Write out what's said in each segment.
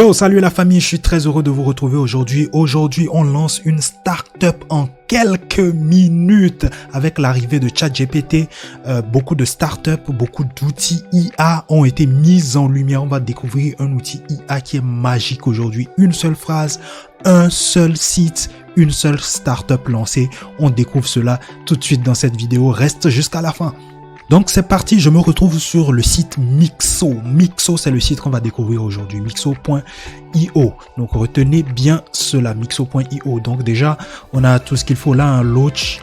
Yo, salut la famille, je suis très heureux de vous retrouver aujourd'hui. Aujourd'hui, on lance une start-up en quelques minutes avec l'arrivée de ChatGPT. Beaucoup de start-up, beaucoup d'outils IA ont été mis en lumière. On va découvrir un outil IA qui est magique aujourd'hui. Une seule phrase, un seul site, une seule start-up lancée. On découvre cela tout de suite dans cette vidéo. Reste jusqu'à la fin. Donc c'est parti, je me retrouve sur le site Mixo. Mixo, c'est le site qu'on va découvrir aujourd'hui, mixo.io. Donc retenez bien cela, mixo.io. Donc déjà, on a tout ce qu'il faut là, un launch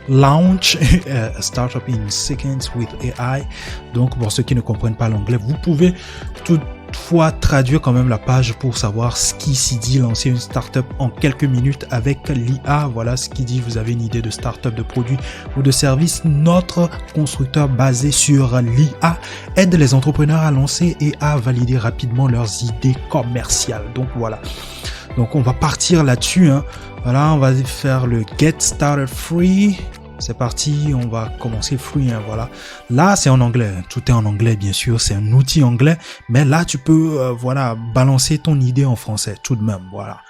startup in seconds with AI. Donc pour ceux qui ne comprennent pas l'anglais, vous pouvez toutefois traduire quand même la page pour savoir ce qui s'y dit, lancer une startup en quelques minutes avec l'IA. Voilà ce qui dit, vous avez une idée de startup, de produit ou de service. Notre constructeur basé sur l'IA aide les entrepreneurs à lancer et à valider rapidement leurs idées commerciales. Donc voilà. Donc on va partir là-dessus. Voilà, on va faire le Get Started Free. C'est parti, on va commencer free, voilà. Là, c'est en anglais, tout est en anglais, bien sûr, c'est un outil anglais, mais là, tu peux, voilà, balancer ton idée en français, tout de même, voilà.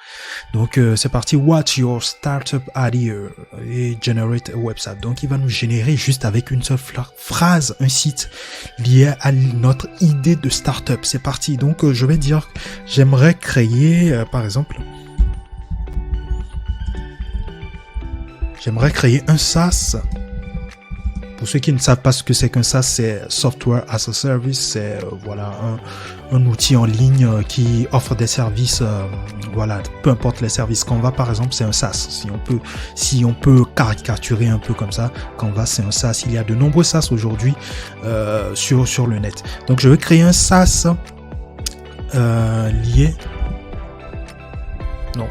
Donc, c'est parti, What's your startup idea? Et generate a website. Donc, il va nous générer juste avec une seule phrase, un site lié à notre idée de startup. C'est parti, donc, je vais dire, j'aimerais créer, par exemple, j'aimerais créer un SaaS. Pour ceux qui ne savent pas ce que c'est qu'un SaaS, c'est Software as a Service. C'est voilà un outil en ligne qui offre des services. Voilà, peu importe les services. Canva, par exemple, c'est un SaaS. Si on peut caricaturer un peu comme ça, Canva, c'est un SaaS. Il y a de nombreux SaaS aujourd'hui sur le net. Donc, je vais créer un SaaS lié. Non.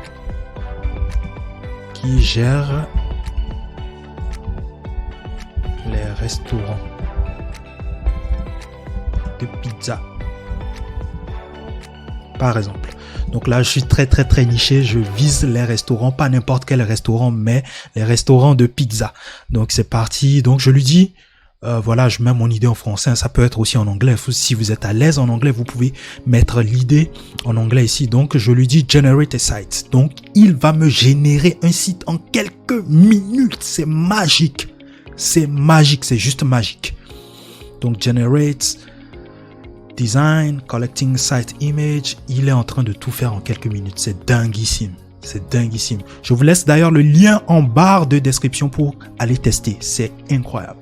Qui gère les restaurants de pizza, par exemple. Donc là, je suis très niché. Je vise les restaurants, pas n'importe quel restaurant, mais les restaurants de pizza. Donc c'est parti. Donc je lui dis, voilà, je mets mon idée en français. Ça peut être aussi en anglais. Si vous êtes à l'aise en anglais, vous pouvez mettre l'idée en anglais ici. Donc je lui dis generate a site. Donc il va me générer un site en quelques minutes. C'est magique. C'est magique, c'est juste magique. Donc, generate, design, collecting site image. Il est en train de tout faire en quelques minutes. C'est dinguissime. C'est dinguissime. Je vous laisse d'ailleurs le lien en barre de description pour aller tester. C'est incroyable.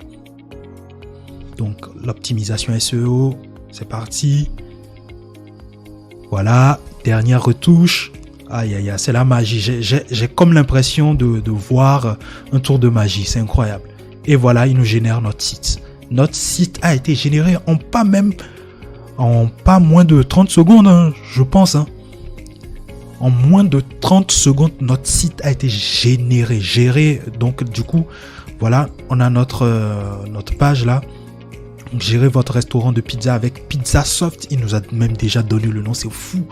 Donc, l'optimisation SEO, c'est parti. Voilà, dernière retouche. Aïe, aïe, aïe, c'est la magie. J'ai comme l'impression de voir un tour de magie. C'est incroyable. Et voilà, il nous génère notre site. Notre site a été généré en pas moins de 30 secondes, je pense. En moins de 30 secondes, notre site a été géré. Donc, du coup, voilà, on a notre page là. Donc, gérer votre restaurant de pizza avec Pizzasoft. Il nous a même déjà donné le nom. C'est fou.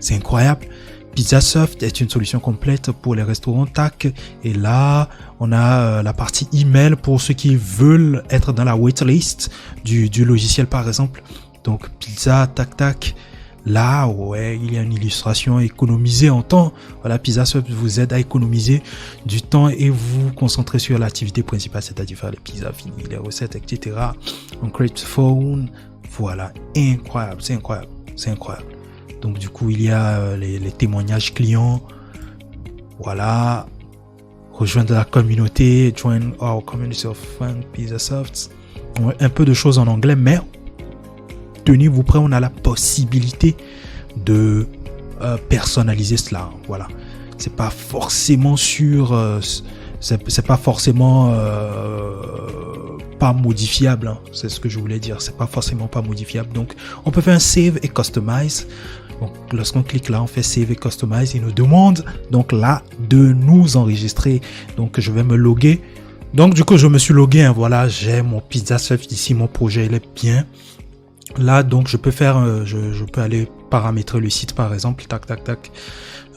C'est incroyable. Pizzasoft est une solution complète pour les restaurants TAC. Et là, on a la partie email pour ceux qui veulent être dans la waitlist du logiciel, par exemple. Donc, pizza, tac. Là, ouais, il y a une illustration économiser en temps. Voilà, Pizzasoft vous aide à économiser du temps et vous concentrer sur l'activité principale, c'est-à-dire faire les pizzas finies, les recettes, etc. On create phone. Voilà, incroyable, c'est incroyable. Donc du coup, il y a les témoignages clients. Voilà. Rejoindre la communauté. Join our community of fans, Pizzasoft. Un peu de choses en anglais, mais tenez-vous prêts, on a la possibilité de personnaliser cela. Voilà. C'est pas forcément c'est pas forcément pas modifiable. C'est ce que je voulais dire. C'est pas forcément pas modifiable. Donc, on peut faire un save et customize. Donc, lorsqu'on clique là, on fait Save et Customize. Il nous demande donc là de nous enregistrer. Donc, je vais me loguer. Donc, du coup, je me suis logué. Voilà, j'ai mon Pizzasoft ici. Mon projet, il est bien. Là, donc, je peux faire, je peux aller paramétrer le site par exemple, tac tac tac.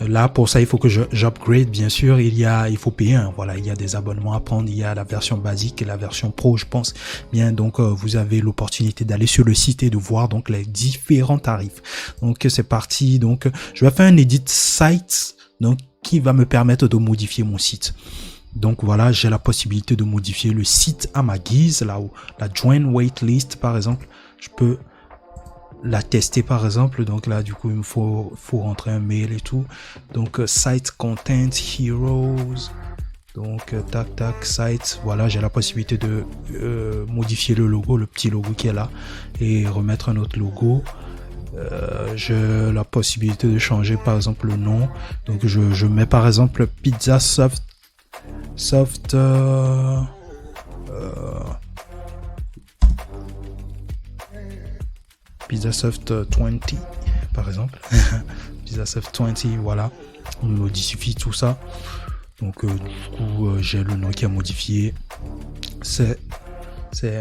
Là pour ça il faut que j'upgrade, bien sûr, il faut payer, hein. Voilà, il y a des abonnements à prendre, il y a la version basique et la version pro, je pense bien. Donc vous avez l'opportunité d'aller sur le site et de voir donc les différents tarifs. Donc c'est parti, donc je vais faire un edit site donc qui va me permettre de modifier mon site. Donc voilà, j'ai la possibilité de modifier le site à ma guise, là où la join waitlist par exemple, je peux la tester par exemple. Donc là du coup il me faut rentrer un mail et tout. Donc site content heroes, donc tac tac site, voilà, j'ai la possibilité de modifier le logo, le petit logo qui est là, et remettre un autre logo. J'ai la possibilité de changer par exemple le nom, donc je mets par exemple Pizza Soft Pizzasoft 20 par exemple. Pizzasoft 20, voilà, on modifie tout ça. Donc du coup j'ai le nom qui a modifié, c'est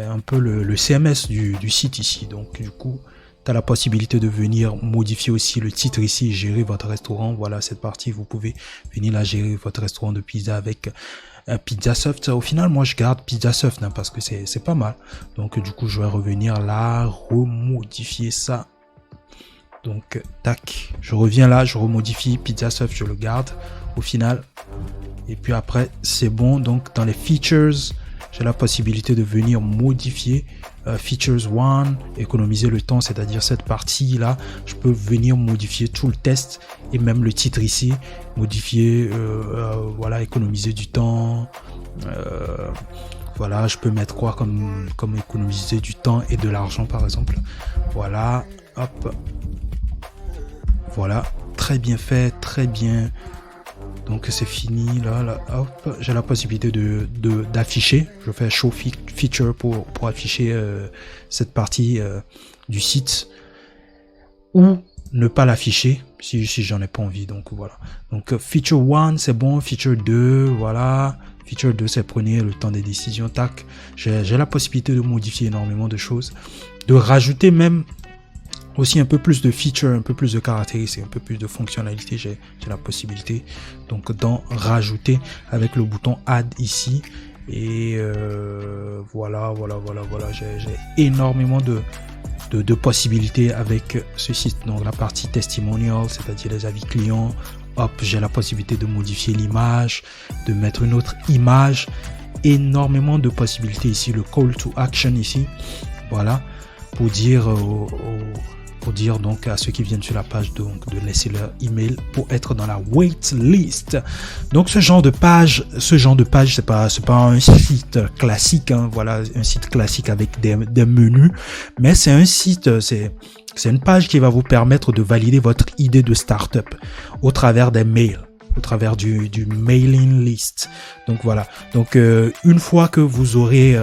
un peu le CMS du site ici. Donc du coup tu as la possibilité de venir modifier aussi le titre ici, gérer votre restaurant. Voilà, cette partie vous pouvez venir là gérer votre restaurant de pizza avec Pizzasoft. Au final moi je garde Pizzasoft, hein, parce que c'est pas mal. Donc du coup je vais revenir là, remodifier ça. Donc tac, je reviens là, je remodifie Pizzasoft, je le garde au final. Et puis après c'est bon. Donc dans les features, j'ai la possibilité de venir modifier features 1, économiser le temps, c'est-à-dire cette partie là, je peux venir modifier tout le test et même le titre ici, modifier, voilà, économiser du temps. Voilà, je peux mettre quoi comme économiser du temps et de l'argent par exemple. Voilà, hop, voilà, très bien fait, très bien. Donc c'est fini là, hop, j'ai la possibilité d'afficher. Je fais show feature pour afficher cette partie du site, ou ne pas l'afficher si j'en ai pas envie. Donc voilà, donc feature 1 c'est bon, feature 2 voilà, feature 2 c'est prenez le temps des décisions, tac. J'ai la possibilité de modifier énormément de choses, de rajouter même aussi un peu plus de features, un peu plus de caractéristiques, un peu plus de fonctionnalités. J'ai la possibilité donc d'en rajouter avec le bouton add ici. Et voilà, j'ai énormément de possibilités avec ce site. Donc la partie testimonial, c'est-à-dire les avis clients, hop, j'ai la possibilité de modifier l'image, de mettre une autre image, énormément de possibilités ici. Le call to action ici, voilà, pour dire donc à ceux qui viennent sur la page donc de laisser leur email pour être dans la waitlist. Donc ce genre de page c'est pas un site classique, hein, voilà, un site classique avec des menus, mais c'est un site, c'est une page qui va vous permettre de valider votre idée de startup au travers des mails, au travers du mailing list. Donc voilà, donc une fois que vous aurez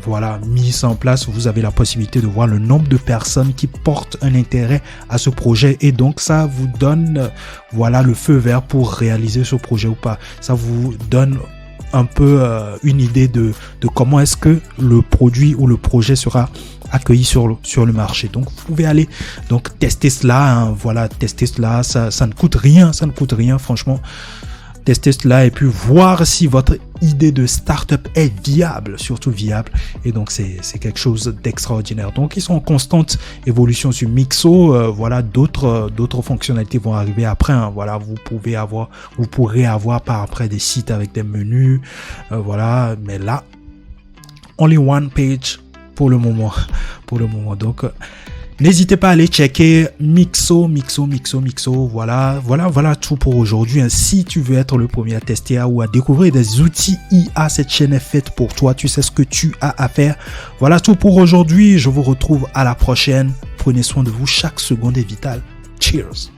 voilà mis ça en place, vous avez la possibilité de voir le nombre de personnes qui portent un intérêt à ce projet, et donc ça vous donne voilà le feu vert pour réaliser ce projet ou pas. Ça vous donne un peu une idée de comment est-ce que le produit ou le projet sera accueilli sur le marché. Donc vous pouvez aller donc tester cela, hein, voilà, tester cela, ça ne coûte rien, franchement. Tester cela et puis voir si votre idée de startup est viable, surtout viable. Et donc c'est quelque chose d'extraordinaire. Donc ils sont en constante évolution sur Mixo. Voilà, d'autres fonctionnalités vont arriver après, hein. Voilà, vous pourrez avoir par après des sites avec des menus, voilà. Mais là, only one page pour le moment. Donc n'hésitez pas à aller checker Mixo. Voilà tout pour aujourd'hui. Si tu veux être le premier à tester ou à découvrir des outils IA, cette chaîne est faite pour toi. Tu sais ce que tu as à faire. Voilà tout pour aujourd'hui. Je vous retrouve à la prochaine. Prenez soin de vous. Chaque seconde est vitale. Cheers.